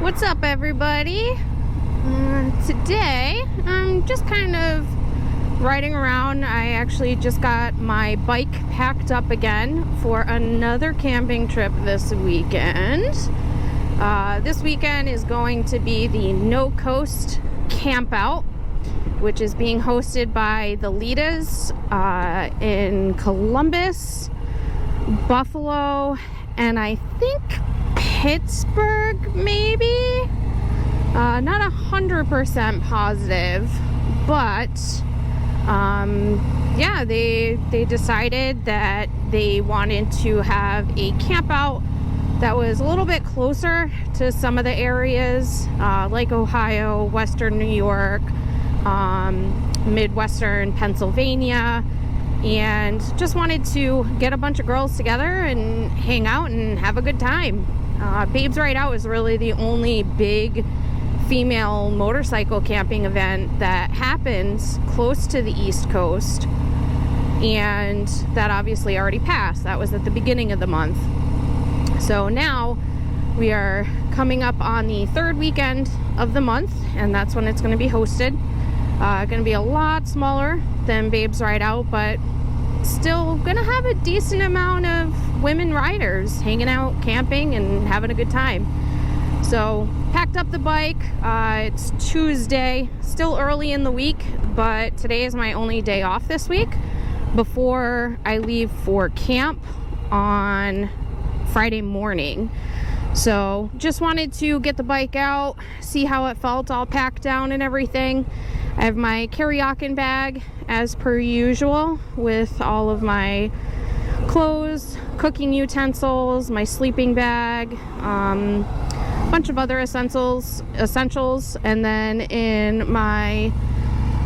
What's up, everybody? Today I'm just kind of riding around. I actually just got my bike packed up again for another camping trip this weekend. This weekend is going to be the NoCoast Campout, which is being hosted by the Litas in Columbus, Buffalo, and I think Pittsburgh, maybe? Not 100% positive, but yeah, they decided that they wanted to have a camp out that was a little bit closer to some of the areas like Ohio, Western New York, Midwestern Pennsylvania, and just wanted to get a bunch of girls together and hang out and have a good time. Babes Ride Out is really the only big female motorcycle camping event that happens close to the East Coast, and that obviously already passed. That was at the beginning of the month. So now we are coming up on the third weekend of the month, and that's when it's going to be hosted. Going to be a lot smaller than Babes Ride Out, but still going to have a decent amount of women riders hanging out, camping, and having a good time. So packed up the bike. It's Tuesday, still early in the week, but today is my only day off this week before I leave for camp on Friday morning. So just wanted to get the bike out, see how it felt all packed down and everything. I have my karaoke bag as per usual with all of my clothes, cooking utensils, my sleeping bag, a bunch of other essentials, and then in my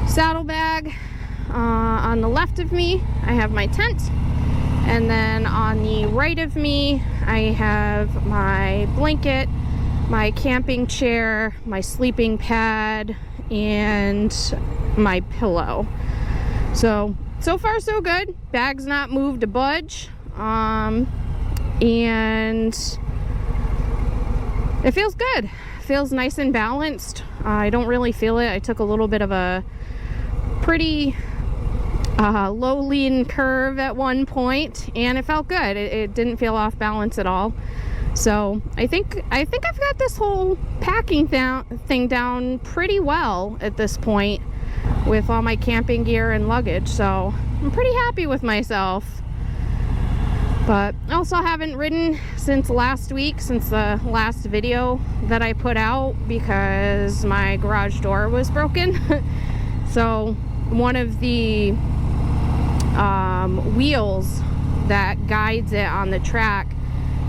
saddle bag on the left of me I have my tent, and then on the right of me I have my blanket, my camping chair, my sleeping pad, and my pillow. So far so good. Bag's not moved a budge, and it feels good. Feels nice and balanced. I don't really feel it. I took a little bit of a pretty low lean curve at one point, and it felt good. It didn't feel off balance at all. So I think I've got this whole packing thing down pretty well at this point with all my camping gear and luggage. So I'm pretty happy with myself. But I also haven't ridden since last week, since the last video that I put out, because my garage door was broken. So one of the wheels that guides it on the track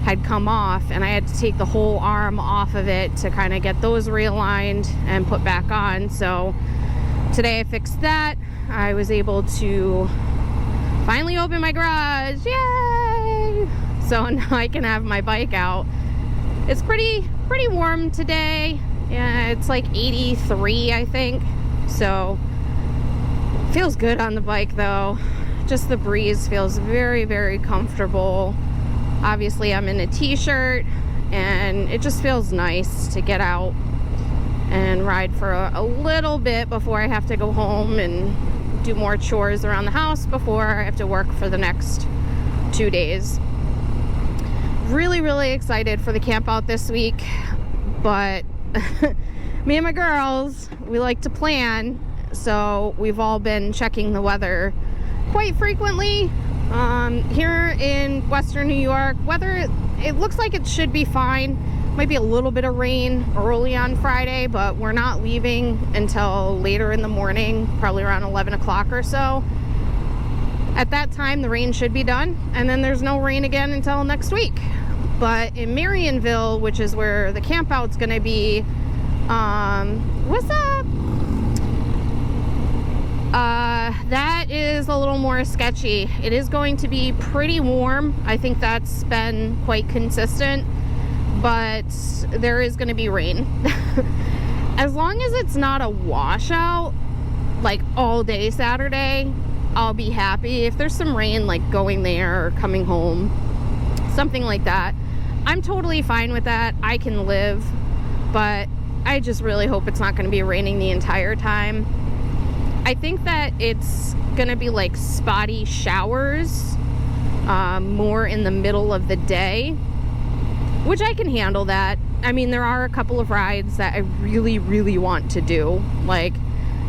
had come off, and I had to take the whole arm off of it to kind of get those realigned and put back on. So today I fixed that. I was able to finally open my garage. Yay! So now I can have my bike out. It's pretty warm today. Yeah, it's like 83, I think. So feels good on the bike though. Just the breeze feels very, very comfortable. Obviously I'm in a t-shirt, and it just feels nice to get out and ride for a little bit before I have to go home and do more chores around the house before I have to work for the next 2 days. Really excited for the camp out this week, but me and my girls, we like to plan, so we've all been checking the weather quite frequently. Here in Western New York, weather, it looks like it should be fine. Might be a little bit of rain early on Friday, but we're not leaving until later in the morning, probably around 11 o'clock or so. At that time, the rain should be done, and then there's no rain again until next week. But in Marionville, which is where the campout's gonna be, what's up? That is a little more sketchy. It is going to be pretty warm. I think that's been quite consistent, but there is going to be rain. As long as it's not a washout, like all day Saturday, I'll be happy. If there's some rain, like going there or coming home, something like that, I'm totally fine with that. I can live but I just really hope it's not going to be raining the entire time. I think that it's going to be like spotty showers, more in the middle of the day, which I can handle that. I mean, there are a couple of rides that I really, really want to do, like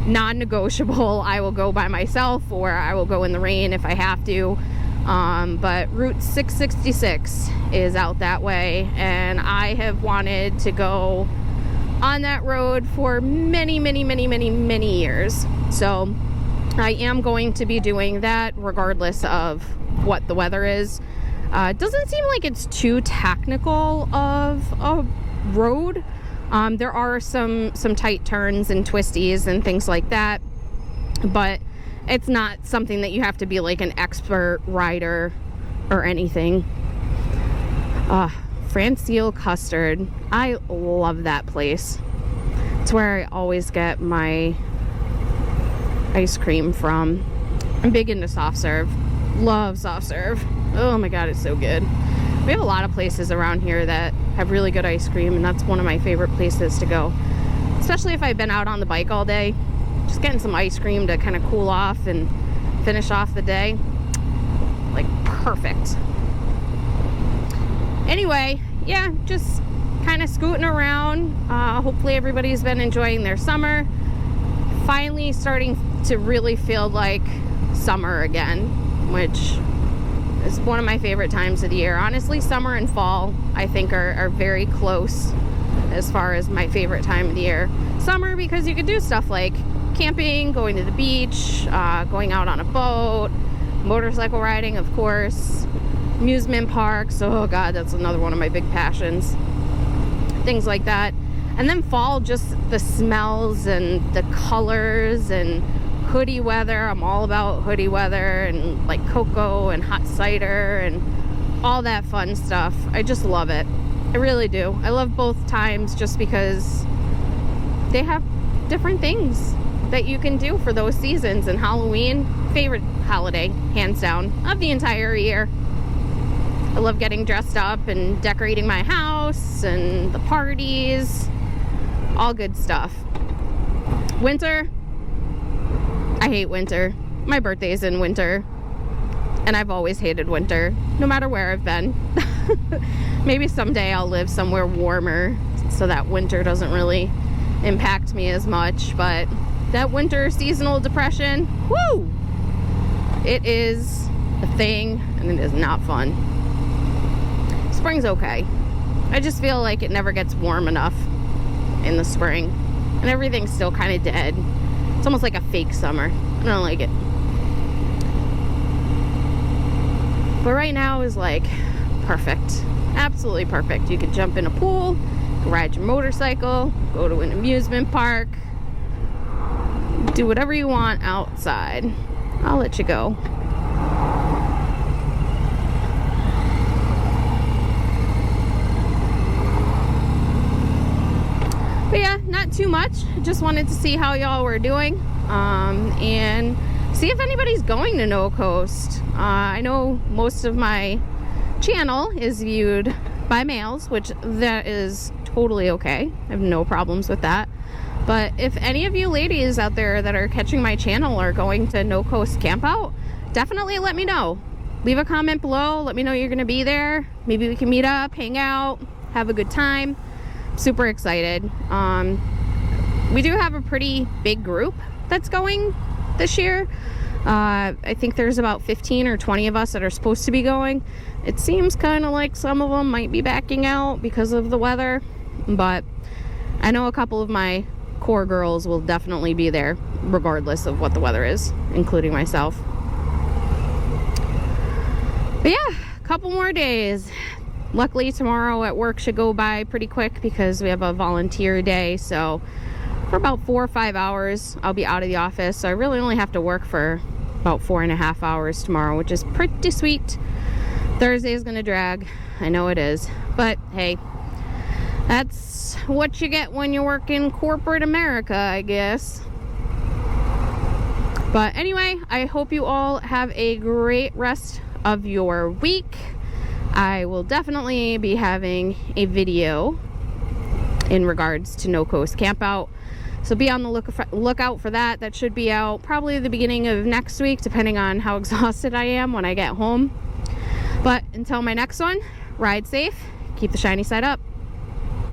non-negotiable. I will go by myself, or I will go in the rain if I have to. But Route 666 is out that way, and I have wanted to go on that road for many, many, many, many, many years. So I am going to be doing that regardless of what the weather is. It doesn't seem like it's too technical of a road. There are some tight turns and twisties and things like that, but it's not something that you have to be like an expert rider or anything. Francile Custard. I love that place. It's where I always get my ice cream from. I'm big into soft serve. Love soft serve. Oh my god, it's so good. We have a lot of places around here that have really good ice cream, and that's one of my favorite places to go. Especially if I've been out on the bike all day. Just getting some ice cream to kind of cool off and finish off the day. Like, perfect. Anyway, yeah, just kind of scooting around. Hopefully everybody's been enjoying their summer. Finally starting to really feel like summer again, which is one of my favorite times of the year. Honestly, summer and fall, I think, are very close as far as my favorite time of the year. Summer, because you could do stuff like camping, going to the beach, going out on a boat, motorcycle riding, of course, amusement parks. Oh god, that's another one of my big passions. Things like that. And then fall, just the smells and the colors and hoodie weather. I'm all about hoodie weather and like cocoa and hot cider and all that fun stuff. I just love it. I really do. I love both times just because they have different things that you can do for those seasons. And Halloween, favorite holiday, hands down, of the entire year. I love getting dressed up and decorating my house and the parties. All good stuff. Winter, I hate winter. My birthday's in winter, and I've always hated winter, no matter where I've been. Maybe someday I'll live somewhere warmer so that winter doesn't really impact me as much, but that winter seasonal depression, whoo! It is a thing, and it is not fun. Spring's okay. I just feel like it never gets warm enough in the spring, and everything's still kind of dead. It's almost like a fake summer. I don't like it. But right now is like perfect. Absolutely perfect. You could jump in a pool, ride your motorcycle, go to an amusement park, do whatever you want outside. I'll let you go. But yeah, not too much. Just wanted to see how y'all were doing, and see if anybody's going to NoCoast. I know most of my channel is viewed by males, which that is totally okay. I have no problems with that. But if any of you ladies out there that are catching my channel are going to NoCoast Campout, definitely let me know. Leave a comment below. Let me know you're going to be there. Maybe we can meet up, hang out, have a good time. Super excited. We do have a pretty big group that's going this year. I think there's about 15 or 20 of us that are supposed to be going. It seems kind of like some of them might be backing out because of the weather, but I know a couple of my core girls will definitely be there regardless of what the weather is, including myself. But yeah, a couple more days. Luckily tomorrow at work should go by pretty quick because we have a volunteer day, so for about 4 or 5 hours I'll be out of the office. So I really only have to work for about 4.5 hours tomorrow, which is pretty sweet. Thursday is gonna drag, I know it is, but hey, that's what you get when you work in corporate America, I guess. But anyway, I hope you all have a great rest of your week. I will definitely be having a video in regards to NoCoast Campout. So be on the lookout for that. That should be out probably the beginning of next week, depending on how exhausted I am when I get home. But until my next one, ride safe, keep the shiny side up.